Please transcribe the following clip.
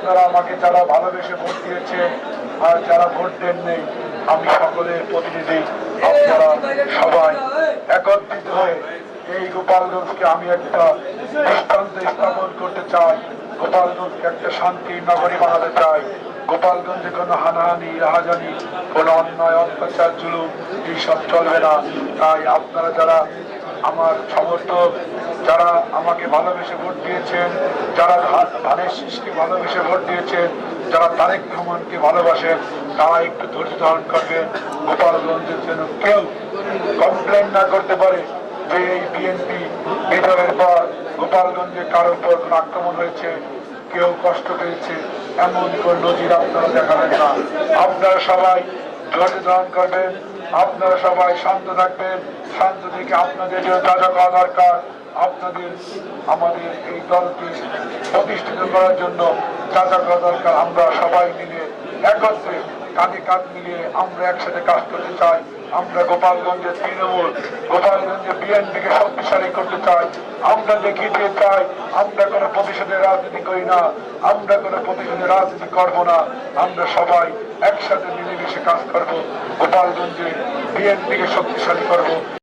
আপনারা আমাকে যারা ভালোবেসে ভোট দিয়েছেন আর যারা ভোট দেন নেই, আমি সকলের প্রতিনিধি। আপনারা সবাই একত্রিত হয়ে এই গোপালগঞ্জকে আমি একটা দৃষ্টান্ত স্থাপন করতে চাই। গোপালগঞ্জকে একটা শান্তির নগরী বানাতে চাই। গোপালগঞ্জে কোনো হানাহানি রাহাজানি, কোনো অন্যায় অত্যাচার জুলুম এইসব চলবে না। তাই আপনারা যারা আমার সমর্থক, যারা আমাকে ভালোবেসে ভোট দিয়েছেন, যারা ধানের শীষকে ভালোবেসে ভোট দিয়েছেন, যারা তারেক রহমানকে ভালোবাসেন, তারা একটু ধৈর্য ধারণ করবেন। গোপালগঞ্জের যেন কেউ কমপ্লেন না করতে পারে যে এই বিএনপি বিজয়ের পর গোপালগঞ্জে কারোর উপর কোন আক্রমণ হয়েছে, কেউ কষ্ট পেয়েছে, এমন কোন নজির আপনারা দেখাবেন না। আপনারা সবাই ধৈর্য ধারণ করবেন, আপনারা সবাই শান্ত থাকবেন। শান্ত থেকে আপনাদের যে যা যা করা দরকার, আপনাদের আমাদের এই দলকে প্রতিষ্ঠিত করার জন্য যা যা করা দরকার, আমরা সবাই মিলে একত্রে কাঁধে কাঁধ মিলিয়ে আমরা একসাথে কাজ করতে চাই। আমরা গোপালগঞ্জের তৃণমূল, গোপালগঞ্জের বিএনপিকে শক্তিশালী করতে চাই। আমরা দেখিয়ে দিয়ে চাই আমরা কোনো প্রতিশোধের রাজনীতি করি না, আমরা কোনো প্রতিশোধের রাজনীতি করব না। আমরা সবাই একসাথে মিলেমিশে কাজ করব, গোপালগঞ্জে বিএনপিকে শক্তিশালী করব।